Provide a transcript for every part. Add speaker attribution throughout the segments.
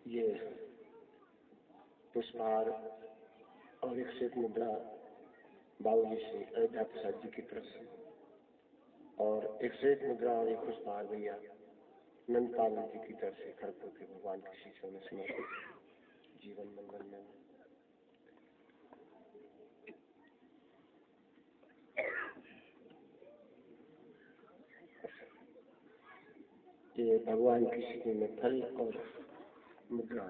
Speaker 1: ये पुष्पहार और एक श्वेत मुद्रा बाबूजी से अयोध्या प्रसाद जी की तरफ से, और एक श्वेत मुद्रा और एक पुष्पहार भैया नंदपाल जी की तरफ से खड़गपुर के भगवान के शिष्यों में समर्पित। जीवन मंगल में ये भगवान की शिष्यों में फल और मुद्रा।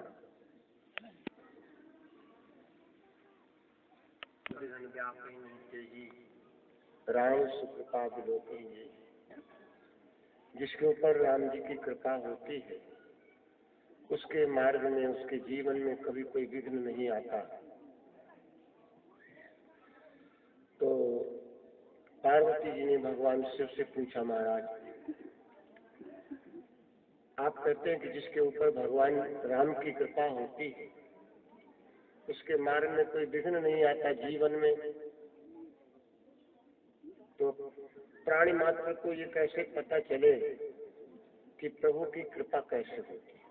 Speaker 1: राम सुकृपा विलोकी जी, जिसके ऊपर राम जी की कृपा होती है उसके मार्ग में, उसके जीवन में कभी कोई विघ्न नहीं आता। तो पार्वती जी ने भगवान शिव से पूछा, महाराज आप कहते हैं कि जिसके ऊपर भगवान राम की कृपा होती है उसके मार्ग में कोई विघ्न नहीं आता जीवन में, तो प्राणी मात्र को ये कैसे पता चले कि प्रभु की कृपा कैसे होती है?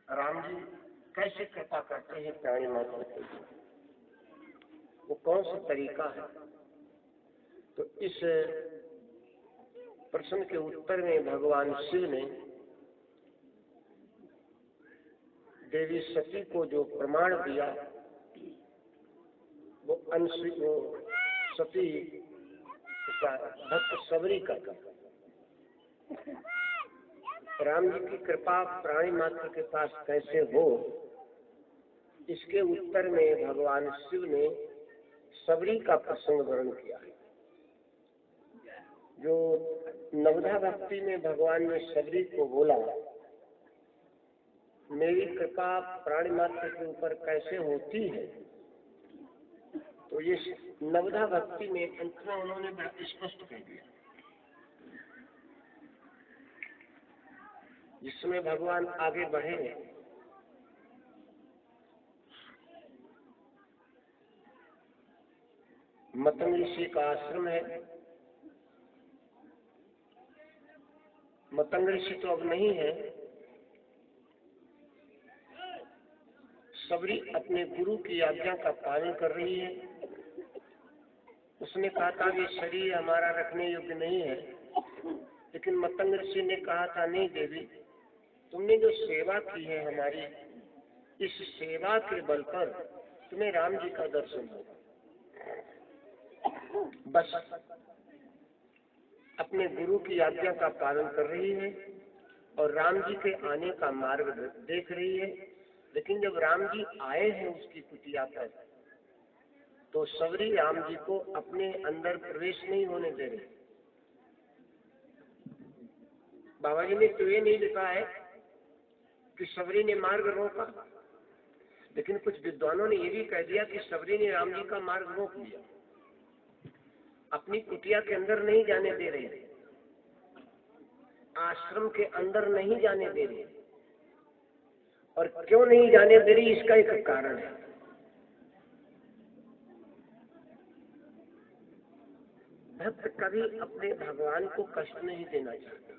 Speaker 1: राम जी कैसे कृपा करते हैं प्राणी मात्र को, वो कौन सा तरीका है? तो इस प्रश्न के उत्तर में भगवान शिव ने देवी सती को जो प्रमाण दिया वो सती भक्त सबरी का राम जी की कृपा प्राणी मात्र के पास कैसे हो, इसके उत्तर में भगवान शिव ने सबरी का प्रसंग वर्णन किया है। जो नवधा भक्ति में भगवान ने सबरी को बोला, मेरी कृपा प्राणी मात्र के ऊपर कैसे होती है, तो ये नवधा भक्ति में अंत में उन्होंने स्पष्ट कह दिया, जिसमें भगवान आगे बढ़े। मतंग ऋषि का आश्रम है। मतंग ऋषि तो अब नहीं है। सबरी अपने गुरु की आज्ञा का पालन कर रही है। उसने कहा था कि शरीर हमारा रखने योग्य नहीं है, लेकिन मतंग ऋषि ने कहा था, नहीं देवी, तुमने जो सेवा की है हमारी, इस सेवा के बल पर तुम्हें राम जी का दर्शन होगा। बस अपने गुरु की आज्ञा का पालन कर रही है और राम जी के आने का मार्ग देख रही है। लेकिन जब राम जी आए हैं उसकी कुटिया पर, तो सबरी राम जी को अपने अंदर प्रवेश नहीं होने दे रहे। बाबा जी ने तो ये नहीं लिखा है कि सबरी ने मार्ग रोका, लेकिन कुछ विद्वानों ने ये भी कह दिया कि सबरी ने राम जी का मार्ग रोक दिया, अपनी कुटिया के अंदर नहीं जाने दे रहे, आश्रम के अंदर नहीं जाने दे रही। और क्यों नहीं जाने दे रही, इसका एक कारण है। भक्त कभी अपने भगवान को कष्ट नहीं देना चाहता।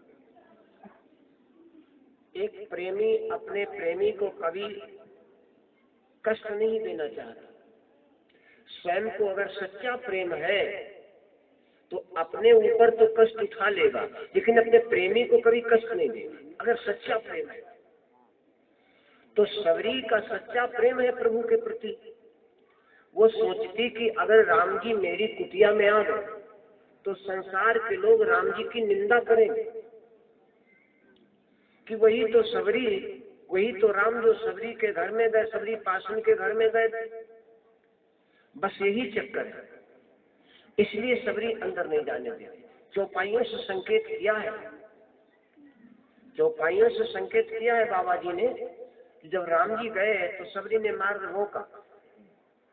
Speaker 1: एक प्रेमी अपने प्रेमी को कभी कष्ट नहीं देना चाहता। स्वयं को अगर सच्चा प्रेम है तो अपने ऊपर तो कष्ट उठा लेगा, लेकिन अपने प्रेमी को कभी कष्ट नहीं देगा अगर सच्चा प्रेम है। तो सबरी का सच्चा प्रेम है प्रभु के प्रति। वो सोचती कि अगर राम जी मेरी कुटिया में आ गए तो संसार के लोग राम जी की निंदा करेंगे कि वही तो सबरी, वही तो राम जो सबरी के घर में गए, सबरी पासन के घर में गए थे। बस यही चक्कर है, इसलिए सबरी अंदर नहीं जाने दे। चौपाइयों से संकेत किया है, चौपाइयों से संकेत किया है बाबा जी ने कि जब राम जी गए तो सबरी ने मार्ग रोका।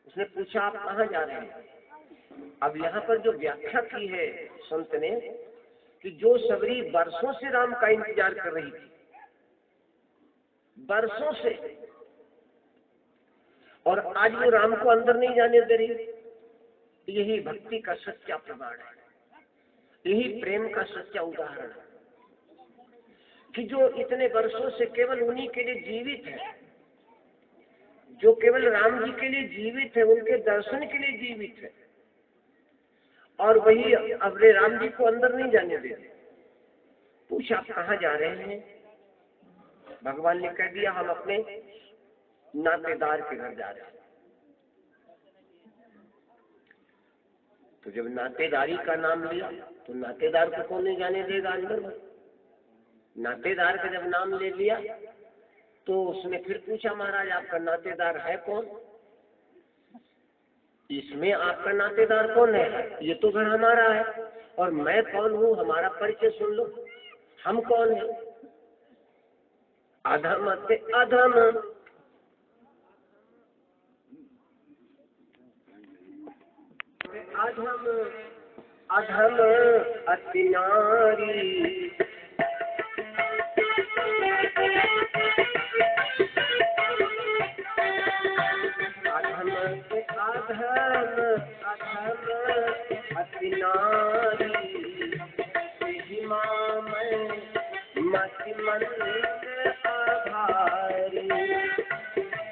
Speaker 1: उसने पूछा, आप कहाँ जा रहे हैं? अब यहाँ पर जो व्याख्या की है संत ने कि जो सबरी वर्षों से राम का इंतजार कर रही थी, वर्षों से, और आज वो राम को अंदर नहीं जाने दे रही, यही भक्ति का सच्चा प्रमाण है, यही प्रेम का सच्चा उदाहरण है कि जो इतने वर्षों से केवल उन्हीं के लिए जीवित है, जो केवल राम जी के लिए जीवित है, उनके दर्शन के लिए जीवित है, और वही अपने राम जी को अंदर नहीं जाने दे रहे। पूछा, आप कहाँ जा रहे हैं? भगवान ने कह दिया, हम अपने नातेदार के घर जा रहे हैं। तो जब नातेदारी का नाम लिया तो नातेदार को कौन नहीं जाने देगा अंदर? नातेदार का जब नाम ले लिया तो उसने फिर पूछा, महाराज आपका नातेदार है कौन? इसमें आपका नातेदार कौन है? ये तो घर हमारा है। और मैं कौन हूँ, हमारा परिचय सुन लो, हम कौन है? अधम से अधम, अधम अधम अति नारी, अधम से अधम अधम अति नारी, महिमा में मति मंत्र आधारी।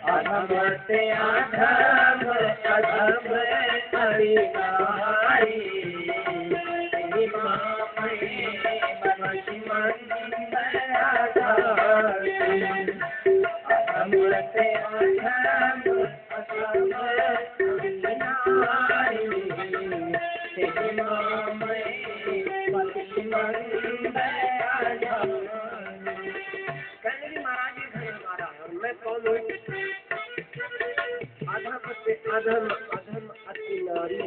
Speaker 1: अधम से अधम अधम अति नारी, महिमा में मति मंत्र आधारी। अधम से अधम अधम अति नारी, से अधम अधम अति नारी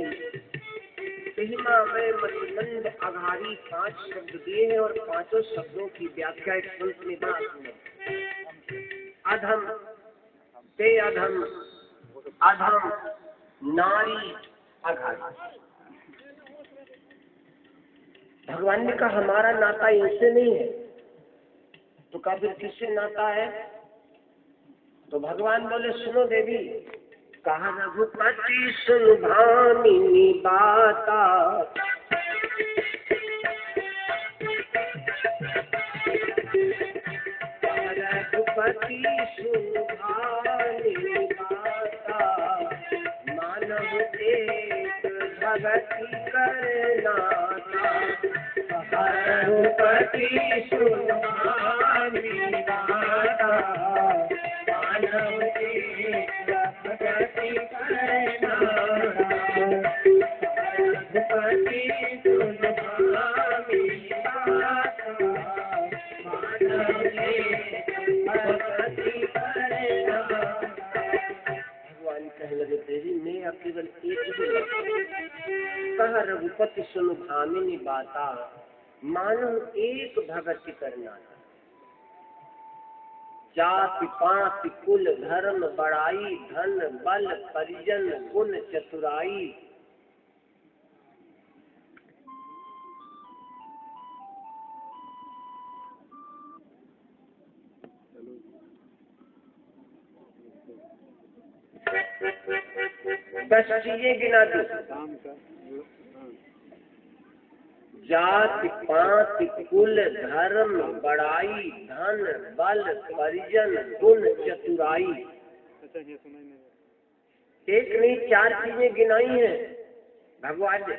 Speaker 1: महिमा में मतमंद आघारी 5 शब्द दिए हैं और 5 शब्दों की व्याख्या एक संत ने बड़ा सुना। अधम से अधम, अधम नारी आघारी। भगवान ने कहा हमारा नाता इनसे नहीं है, तो कहा फिर किससे नाता है? तो भगवान बोले सुनो देवी, कहा रघुपति सुन भामिनी बाता, रघुपति सुन भामिनी बाता, मानव एक भगति करनाता। रघुपति सुन भामिनी बाता, मानव एक भगति करनाता। रघुपति सुन भामिनी बाता, मानव एक भगति करनाता। भगवान कहने लगे देवी मैं अब केवल एक ही कहा रघुपति सुन भामिनी बाता, मानव एक भगति करना। जाति पाति कुल धर्म बड़ाई, धन बल परिजन गुण चतुराई। दस चीजें गिना दी। जाति पाति कुल धर्म बड़ाई, धन बल परिजन गुण चतुराई। एक नहीं 4 चीजें गिनाई हैं भगवान ने।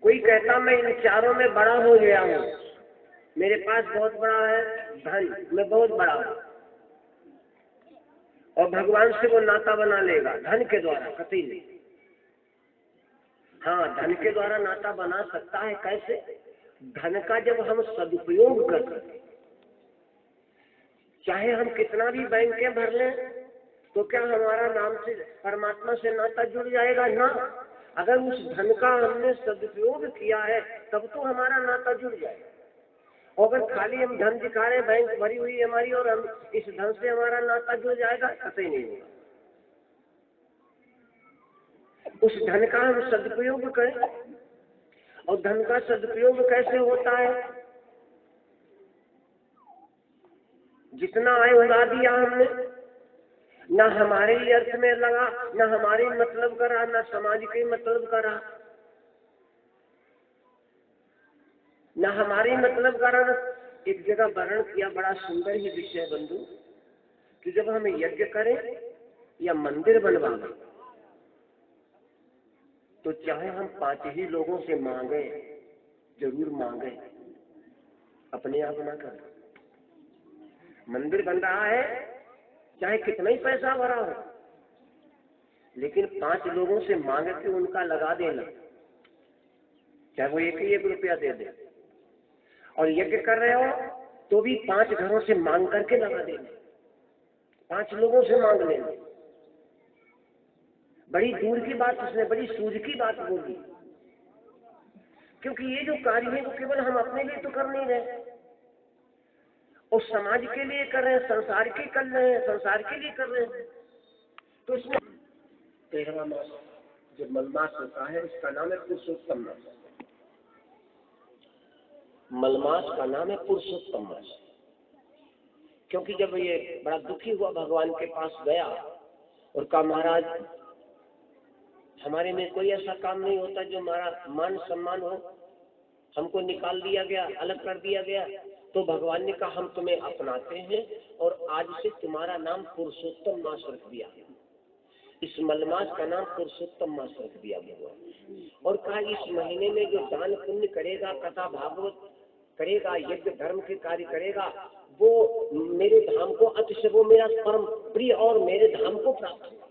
Speaker 1: कोई कहता मैं इन चारों में बड़ा हो गया हूँ, मेरे पास बहुत बड़ा है धन, मैं बहुत बड़ा हूँ, और भगवान से वो नाता बना लेगा धन के द्वारा, कतई नहीं। हाँ, धन के द्वारा नाता बना सकता है। कैसे? धन का जब हम सदुपयोग कर सकते, चाहे हम कितना भी बैंकें भर लें, तो क्या हमारा नाम से परमात्मा से नाता जुड़ जाएगा? ना। अगर उस धन का हमने सदुपयोग किया है तब तो हमारा नाता जुड़ जाएगा। और अगर खाली हम धन दिखा रहे, बैंक भरी हुई हमारी, और हम इस धन से हमारा नाता जुड़ जाएगा, कतई नहीं होगा। उस धन का हम सदुपयोग करें। और धन का सदुपयोग कैसे होता है? जितना आय उड़ा दिया हमने, ना हमारे ही अर्थ में लगा, ना हमारे मतलब करा, ना समाज के मतलब करा, ना हमारे मतलब करा। एक जगह वर्णन किया, बड़ा सुंदर ही विषय बंधु, कि जब हम यज्ञ करें या मंदिर बनवाएं, तो चाहे हम 5 ही लोगों से मांगे, जरूर मांगे, अपने आप ना करें। मंदिर बन रहा है, चाहे कितना ही पैसा भरा हो, लेकिन 5 लोगों से मांग के उनका लगा देना, चाहे वो 1 रुपया दे दे। और यज्ञ कर रहे हो तो भी 5 घरों से मांग करके लगा देना, 5 लोगों से मांग लेना। बड़ी दूर की बात उसने, बड़ी सूझ की बात बोली, क्योंकि ये जो कार्य है वो केवल हम अपने लिए तो कर नहीं रहे, और समाज के लिए कर रहे हैं, संसार के कर रहे हैं, संसार के लिए कर रहे हैं। तो इसमें 13वां मास जो मलमास होता है, इसका नाम है पुरुषोत्तम मास। मलमास का नाम है पुरुषोत्तम मास, क्योंकि जब ये बड़ा दुखी हुआ भगवान के पास गया और कहा महाराज हमारे में कोई ऐसा काम नहीं होता जो हमारा मान सम्मान हो, हमको निकाल दिया गया, अलग कर दिया गया। तो भगवान ने कहा हम तुम्हें अपनाते हैं और आज से तुम्हारा नाम पुरुषोत्तम मास रख दिया। इस मलमास का नाम पुरुषोत्तम मास रख दिया भगवान। और कहा इस महीने में जो दान पुण्य करेगा, कथा भागवत करेगा, यज्ञ धर्म के कार्य करेगा, वो मेरे धाम को अतिशय, वो मेरा परम प्रिय और मेरे धाम को प्राप्त होगा।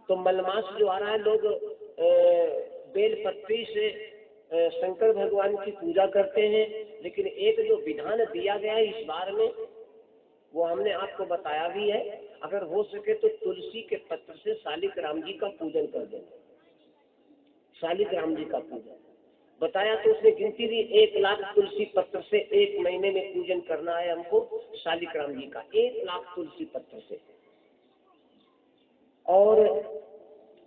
Speaker 1: तो मलमास जो आ रहा है, लोग बेलपत्री से शंकर भगवान की पूजा करते हैं, लेकिन एक जो विधान दिया गया है इस बार में,
Speaker 2: वो हमने आपको बताया भी है। अगर हो सके तो तुलसी के पत्र से शालिक राम जी का पूजन कर देना, शालिक राम जी का पूजन बताया। तो उसने गिनती दी 1,00,000 तुलसी पत्र से 1 महीने में पूजन करना है हमको शालिक राम जी का, 1,00,000 तुलसी पत्र से। और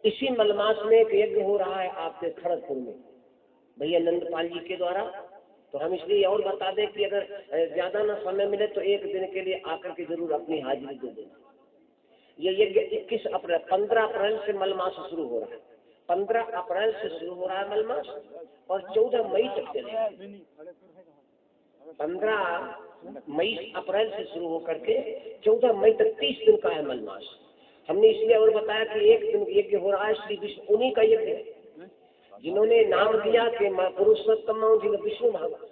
Speaker 2: इसी मलमास में एक यज्ञ हो रहा है आपके खड़गपुर में भैया नंदपाल जी के द्वारा। तो हम इसलिए और बता दें कि अगर ज्यादा ना समय मिले तो एक दिन के लिए आकर के जरूर अपनी हाजिरी दे देना। ये यज्ञ 15 अप्रैल से मलमास शुरू हो रहा है। 15 अप्रैल से शुरू हो रहा है मलमास और 14 मई तक चलेगा। 15 मई अप्रैल से शुरू होकर के 14 मई तक 30 दिन का है मलमास। हमने इसलिए और बताया कि एक दिन यज्ञ हो रहा है श्री विष्णु, उन्हीं का यज्ञ है जिन्होंने नाम दिया कि पुरुषोत्तम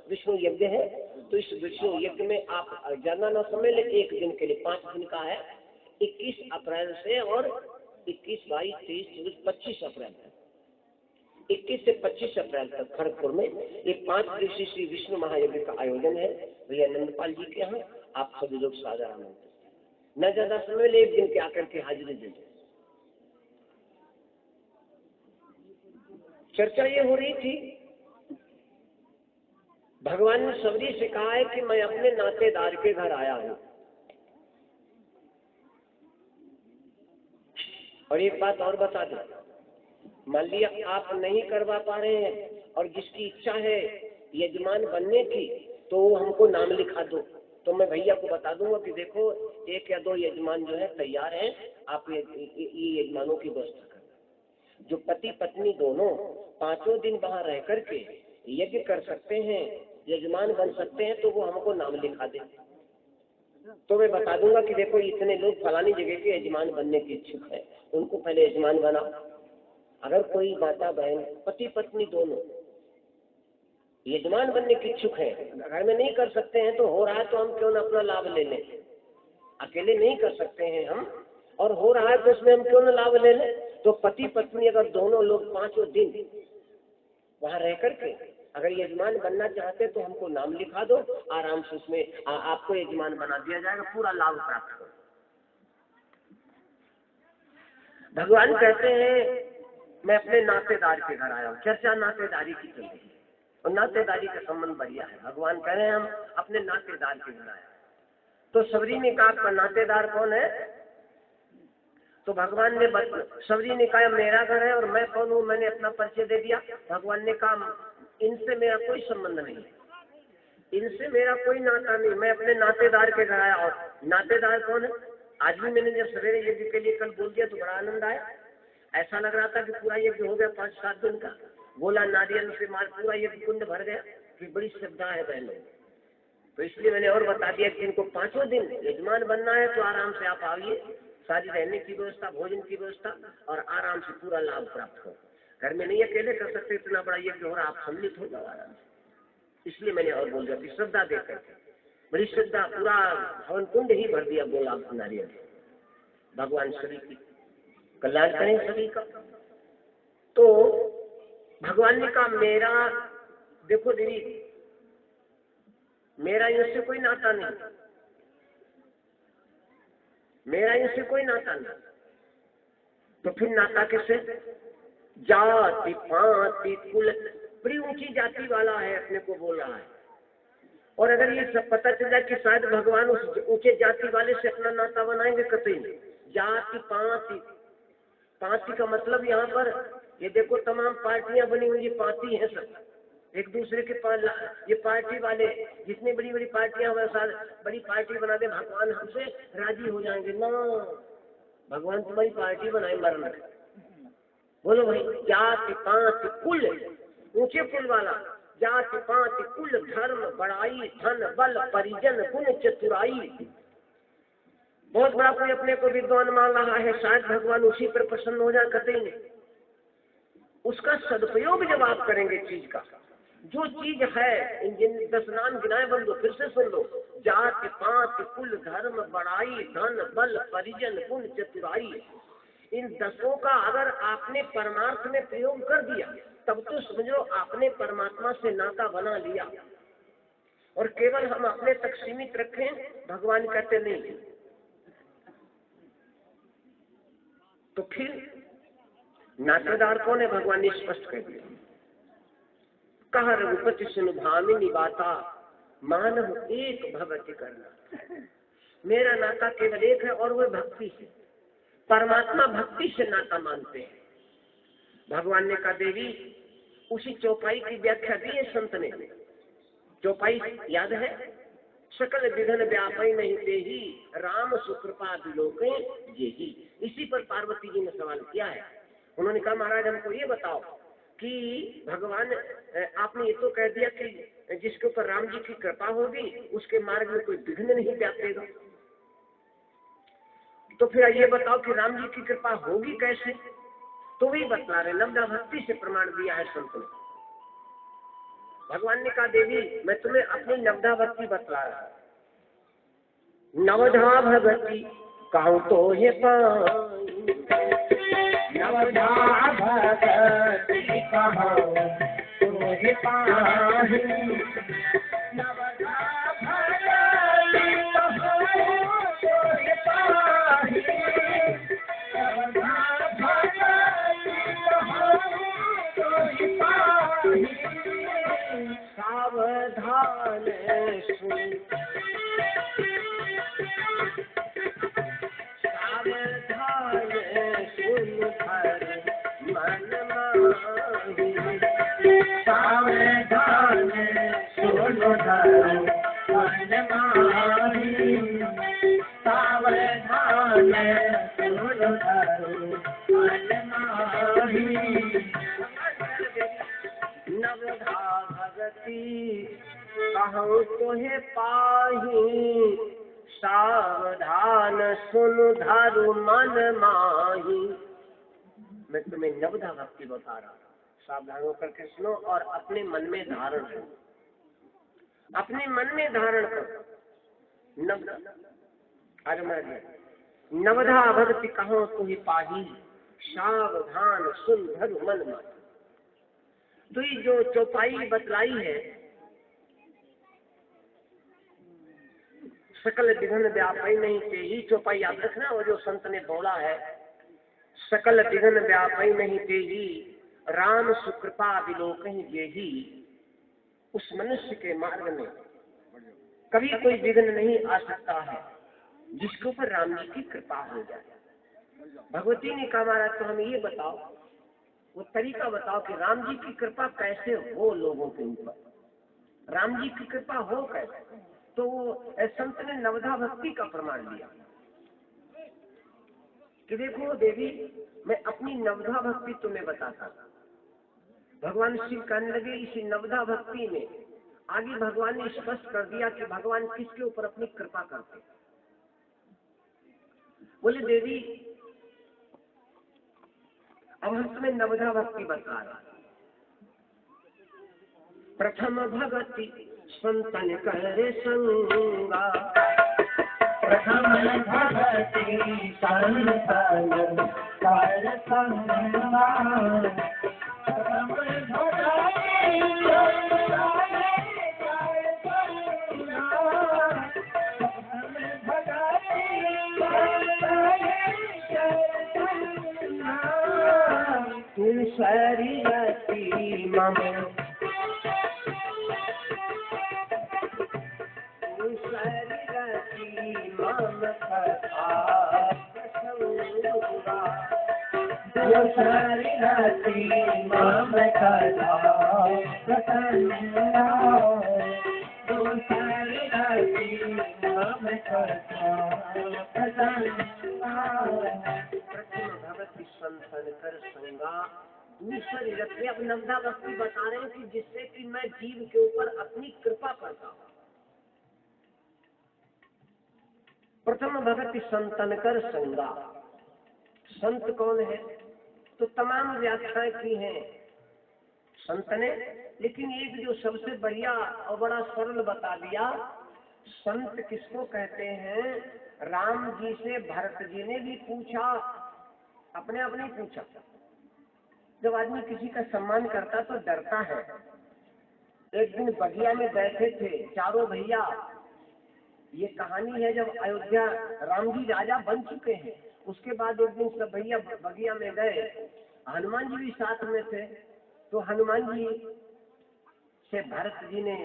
Speaker 2: विष्णु यज्ञ है। तो इस विष्णु यज्ञ में आप ज्यादा ना समय ले, एक दिन के लिए 5 दिन का है, 21 अप्रैल से और 21, 22, 23, 24, 25 अप्रैल तक, 21 से 25 अप्रैल तक खड़गपुर में एक 5 दिवसीय श्री विष्णु महायज्ञ का आयोजन है भैया नंदपाल जी के यहाँ। आप सभी लोग साझा आमंत्रित, न ज्यादा समय ले, एक दिन के आकर के हाजिरी दे दो। चर्चा ये हो रही थी, भगवान ने सबरी से कहा है कि मैं अपने नातेदार के घर आया हूं। और एक बात और बता दें, मान लिया आप नहीं करवा पा रहे हैं और जिसकी इच्छा है यजमान बनने की तो हमको नाम लिखा दो, तो मैं भैया को बता दूंगा कि देखो 1 या 2 यजमान जो है तैयार हैं, आप ये यजमानों की व्यवस्था करें। जो पति पत्नी दोनों 5 दिन वहां रह करके यज्ञ कर सकते हैं, यजमान बन सकते हैं, तो वो हमको नाम लिखा दे। तो मैं बता दूंगा कि देखो इतने लोग फलानी जगह के यजमान बनने के इच्छुक हैं, उनको पहले यजमान बनाओ। अगर कोई माता बहन पति पत्नी दोनों यजमान बनने के इच्छुक है, घर में नहीं कर सकते हैं तो हो रहा है तो हम क्यों ना अपना लाभ ले लें। अकेले नहीं कर सकते हैं हम और हो रहा है तो उसमें हम क्यों ना लाभ ले लें। तो पति पत्नी अगर दोनों लोग 5 दिन वहां रह करके अगर यजमान बनना चाहते तो हमको नाम लिखा दो, आराम से उसमें आपको यजमान बना दिया जाएगा, पूरा लाभ प्राप्त करो। भगवान कहते हैं मैं अपने नातेदार के घर आया हूँ। चर्चा नातेदारी की चल रही है और नातेदारी का संबंध बढ़िया है। भगवान कह रहे हैं हम अपने नातेदार के घर आए। तो सबरी ने कहा आपका नातेदार कौन है? तो भगवान ने सबरी ने कहा मेरा घर है और मैं कौन हूँ, मैंने अपना परिचय दे दिया। भगवान ने कहा इनसे मेरा कोई संबंध नहीं, इनसे मेरा कोई नाता नहीं, मैं अपने नातेदार के घर आया। और नातेदार कौन है? आज भी मैंने जब सवेरे यज्ञ के लिए कल बोल दिया तो बड़ा आनंद आया। ऐसा लग रहा था कि पूरा यज्ञ हो गया 5-7 दिन का, बोला नारियल से मार पूरा यज्ञ कुंड भर गया, कि बड़ी श्रद्धा है बहनों। तो इसलिए मैंने और बता दिया कि इनको 5 दिन यजमान बनना है तो आराम से आप आइए, सारी रहने की व्यवस्था, भोजन की व्यवस्था और आराम से पूरा लाभ प्राप्त करो। घर में नहीं अकेले कर सकते, इतना बड़ा यज्ञ हो रहा, आप सम्मिलित हो जाओ आराम से। इसलिए मैंने और बोल दिया कि श्रद्धा देकर बड़ी श्रद्धा, पूरा हवन कुंड ही भर दिया गुलाब नारियल। भगवान सभी की कल्याण करें सभी का। तो भगवान ने कहा मेरा देखो दीदी, मेरा इनसे कोई नाता नहीं, मेरा इनसे कोई नाता नहीं। तो फिर नाता किससे? जाति पाति कुल, बड़ी ऊंची जाति वाला है अपने को बोल रहा है। और अगर ये सब पता चल जाए कि शायद भगवान उस ऊंचे जाति वाले से अपना नाता बनाएंगे, कतई नहीं। जाति पाति, पाति का मतलब यहाँ पर ये देखो तमाम पार्टियां बनी हुई पार्टी है, सब एक दूसरे के ये पार्टी वाले जितनी बड़ी बड़ी पार्टियां हमारे बड़ी पार्टी बना दे, भगवान हमसे राजी हो जाएंगे ना। भगवान तुम्हारी पार्टी बनाए मरना। बोलो भाई, जाति पाति कुल, ऊंचे कुल वाला, जाति पाति कुल धर्म बड़ाई धन बल परिजन गुण चतुराई। बहुत बड़ा कोई अपने को विद्वान मान रहा है, शायद भगवान उसी पर प्रसन्न हो जाए, कतई नहीं। उसका सदुपयोग जब आप करेंगे चीज का, जो चीज है, इन 10 नाम गिनाए बंधु, फिर से सुन लो। जाति पाति कुल धर्म बड़ाई धन बल परिजन गुण चतुराई, इन 10 का अगर आपने परमार्थ में प्रयोग कर दिया तब तो समझो आपने परमात्मा से नाता बना लिया। और केवल हम अपने तक सीमित रखें, भगवान कहते नहीं। तो फिर नातेदार कौन है? भगवान ने स्पष्ट कर दिया, कहा रघुपति सुन भामिनी बाता, मानव एक भगति करना। मेरा नाता केवल एक है और वह भक्ति से। परमात्मा भक्ति से नाता मानते हैं। भगवान ने कहा देवी, उसी चौपाई की व्याख्या दी है संत ने। चौपाई याद है? सकल विघ्न व्यापी नहीं तेहि, राम सुकृपा विलोके जेहि। इसी पर पार्वती जी ने सवाल किया है। उन्होंने कहा महाराज हमको ये बताओ कि भगवान, आपने ये तो कह दिया कि जिसके ऊपर राम जी की कृपा होगी उसके मार्ग में कोई विघ्न नहीं व्यापेगा, तो फिर ये बताओ कि राम जी की कृपा होगी कैसे? तो वही बतला रहे, नवधा भक्ति से प्रमाण दिया है संत ने। भगवान ने कहा देवी, मैं तुम्हें अपनी नवधा भक्ति बतला रहा हूं। नवधा भगति कहूं तो हे पाई, नवधा भगति कहूं तो हे पाई, नवधा भगति कहूं तो हे पाई, नवधा भगति कहूं तो हे पाई। सावधान सुन, सावधान सुन धर मन माही, सावधान सुन धर मन माही, सावधान सुन धर मन माही। नवधा भगति कहूं तोहे पाही, सावधान सुन धरु मन माही। मैं तुम्हें नवधा भक्ति बता रहा हूं, सावधान होकर के सुनो और अपने मन में धारण करो, अपने मन में धारण करो। नवधा भक्ति कहूं तोहे पाही, सावधान सुन धरु मन माही। तो ये जो चौपाई बतलाई है, सकल विघ्न व्यापी नहीं तेहि, चौपाई याद रखना। वो जो संत ने बोला है, सकल विघ्न व्यापी नहीं तेहि, राम सुकृपा विलोकहि जेहि। उस मनुष्य के मार्ग में कभी कोई विघ्न नहीं आ सकता है जिसके ऊपर राम जी की कृपा हो जाए। भगवती ने कहा महाराज तो हमें ये बताओ, वो तरीका बताओ कि राम जी की कृपा कैसे हो लोगों के ऊपर, राम जी की कृपा हो कैसे। तो संत ने नवधा भक्ति का प्रमाण दिया कि देखो देवी, मैं अपनी नवधा भक्ति तुम्हें बताता। भगवान शिव कहने लगे इसी नवधा भक्ति में आगे भगवान ने स्पष्ट कर दिया कि भगवान किसके ऊपर अपनी कृपा करते। बोले देवी, अब हम तुम्हें नवधा भक्ति बता रहे। प्रथम भगति संतन करे संगा, प्रथम भगति संतन कर संगा, प्रथम तुम शरीरती मम, तुम शरीरती मम कथा प्रसंगा, तुम शरीरती मम कथा प्रसंगा, तुम शरीरती मम कथा प्रसंगा। प्रथम भगति संतन कर संगा, दूसरी रखते। अब नवधा भक्ति बता रहे हैं कि जिससे कि मैं जीव के ऊपर अपनी कृपा करता हूं। प्रथम भगति संतन कर संगा, संत कौन है? तो तमाम व्याख्याएं की हैं संत ने, लेकिन एक जो सबसे बढ़िया और बड़ा सरल बता दिया, संत किसको कहते हैं? राम जी से भरत जी ने भी पूछा, अपने आप नहीं पूछा। जब आदमी किसी का सम्मान करता तो डरता है, एक दिन बगिया में बैठे थे चारों भैया। ये कहानी है जब अयोध्या राम जी राजा बन चुके हैं। उसके बाद एक दिन सब भैया बगिया में गए, हनुमान जी भी साथ में थे। तो हनुमान जी से भरत जी ने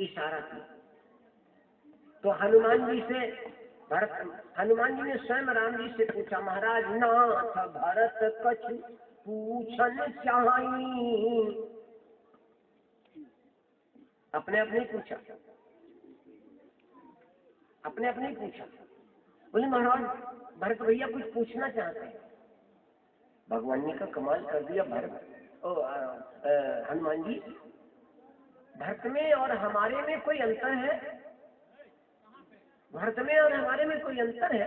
Speaker 2: इशारा किया। तो हनुमान जी ने स्वयं राम जी से पूछा, महाराज नाथ भरत कछु पूछन चाही। अपने अपने पूछा। बोले महाराज भरत भैया कुछ पूछना चाहते हैं। भगवान ने का कमाल कर दिया हनुमान जी, भरत में और हमारे में कोई अंतर है? भरत में और हमारे में कोई अंतर है?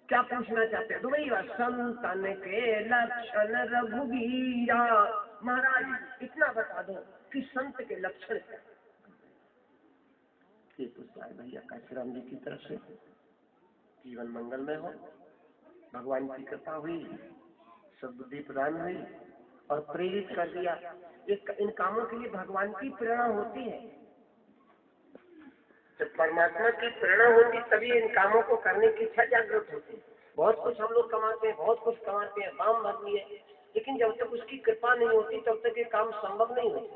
Speaker 2: क्या पूछना चाहते हैं? तो भैया संतन के लक्षण रघुवीरा। महाराज इतना बता दो कि संत के लक्षण क्या? भैया काशीराम जी की तरफ से जीवन मंगलमय हो, भगवान की कृपा हुई, सद्बुद्धि प्रदान हुई और प्रेरित कर दिया। इन कामों के लिए भगवान की प्रेरणा होती है। जब परमात्मा की प्रेरणा होती तभी इन कामों को करने की इच्छा जागृत होती है। बहुत कुछ हम लोग कमाते हैं, काम भर लिए, लेकिन जब तक उसकी कृपा नहीं होती तब तक ये काम संभव नहीं होता।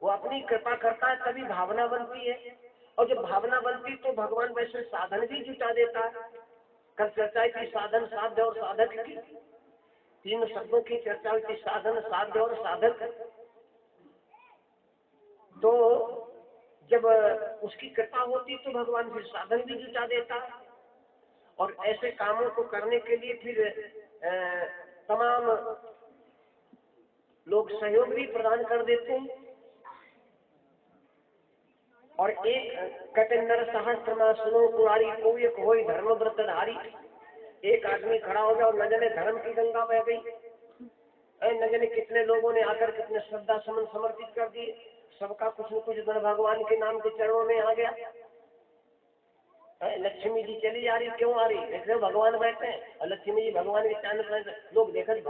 Speaker 2: वो अपनी कृपा करता है तभी भावना बनती है, और जब भावना बनती तो भगवान वैसे साधन भी जुटा देता है। कल चर्चा की साधन, साध्य और साधक की, 3 शब्दों की चर्चा हुई थी, साधन, साध्य और साधक। तो जब उसकी कृपा होती तो भगवान फिर साधन भी जुटा देता, और ऐसे कामों को करने के लिए फिर तमाम लोग सहयोग भी प्रदान कर देते हैं। और एक कहते नर सहस्त्र सुनो कुरारी को एक होई धर्म व्रत धारी। एक आदमी खड़ा हो गया और न जाने धर्म की गंगा बह गई, न जाने कितने लोगों ने आकर कितने श्रद्धा सुमन समर्पित कर दिए। सबका कुछ न कुछ गुण भगवान के नाम के चरणों में आ गया। लक्ष्मी जी चली जा रही, क्यों आ रही? देख रहे हो भगवान बैठे हैं और लक्ष्मी जी भगवान के चांद पर लोग देखते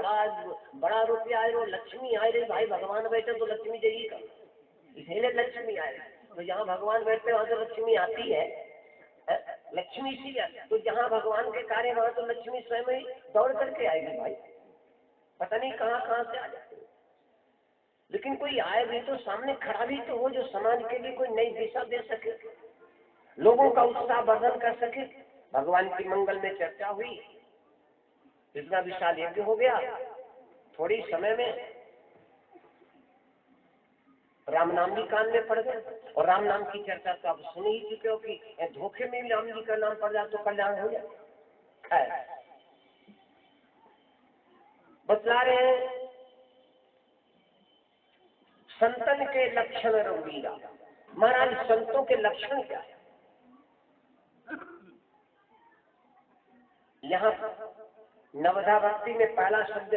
Speaker 2: बड़ा रुपया आए और लक्ष्मी आ रही। भाई भगवान बैठे तो लक्ष्मी जी का, इसीलिए लक्ष्मी आए। तो जहाँ भगवान बैठते वहां तो लक्ष्मी आती है, लक्ष्मी इसीलिए। तो जहाँ भगवान के कार्य वहां तो लक्ष्मी स्वयं ही दौड़ करके आएगी। भाई पता नहीं कहाँ से आ जाती है। लेकिन कोई आए भी तो सामने खड़ा भी तो हो जो समाज के लिए कोई नई दिशा दे सके, लोगों का उत्साह वर्धन कर सके। भगवान की मंगल में चर्चा हुई, इतना विशाल यज्ञ हो गया। थोड़ी समय में राम नाम भी कान में पड़ गए, और राम नाम की चर्चा तो आप सुन ही चुके हो कि धोखे में भी राम जी का नाम पड़ जाए तो कल्याण हो जाए। बतला रहे हैं संतन के लक्षण रघुवीरा। महाराज संतों के लक्षण क्या है? यहाँ नवधा भक्ति में पहला शब्द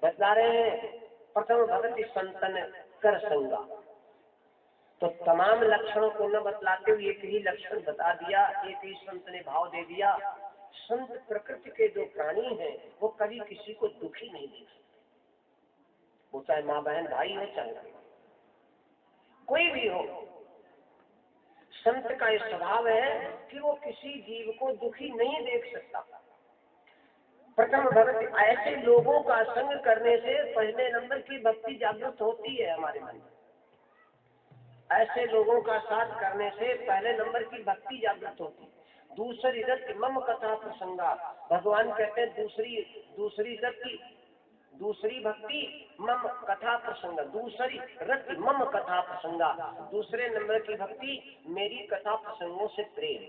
Speaker 2: बतला रहे हैं, प्रथम भगति संतन कर संगा। तो तमाम लक्षणों को न बतलाते हुए एक ही लक्षण बता दिया, एक ही संत ने भाव दे दिया। संत प्रकृति के जो प्राणी हैं वो कभी किसी को दुखी नहीं देख सकते, वो चाहे माँ बहन भाई हो चाहे कोई भी हो। संत का यह स्वभाव है कि वो किसी जीव को दुखी नहीं देख सकता। प्रथम भक्ति, ऐसे लोगों का संग करने से पहले नंबर की भक्ति जागृत होती है हमारे मन में। ऐसे लोगों का साथ करने से पहले नंबर की भक्ति जागृत होती है। दूसरी रति मम कथा प्रसंगा, भगवान कहते हैं दूसरी रति, दूसरी भक्ति मम कथा प्रसंग, दूसरी रति मम कथा प्रसंगा, दूसरे नंबर की भक्ति मेरी कथा प्रसंगों से प्रेम।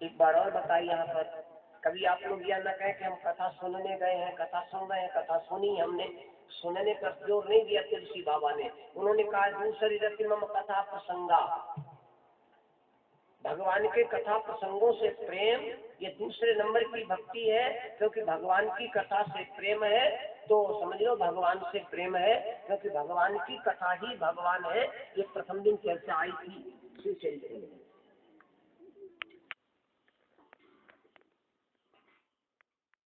Speaker 2: एक बार और बताइए यहाँ पर, कभी आप लोग यह न कहें कि हम कथा सुनने गए हैं, कथा सुन रहे हैं, कथा सुनी हमने, सुनने पर जोर नहीं दिया तुलसी बाबा ने। उन्होंने कहा दूसरी रति मम कथा प्रसंगा, भगवान के कथा प्रसंगों से प्रेम, ये दूसरे नंबर की भक्ति है। क्योंकि भगवान की कथा से प्रेम है तो समझ लो भगवान से प्रेम है, क्योंकि भगवान की कथा ही भगवान है। ये प्रथम दिन चर्चा आई थी।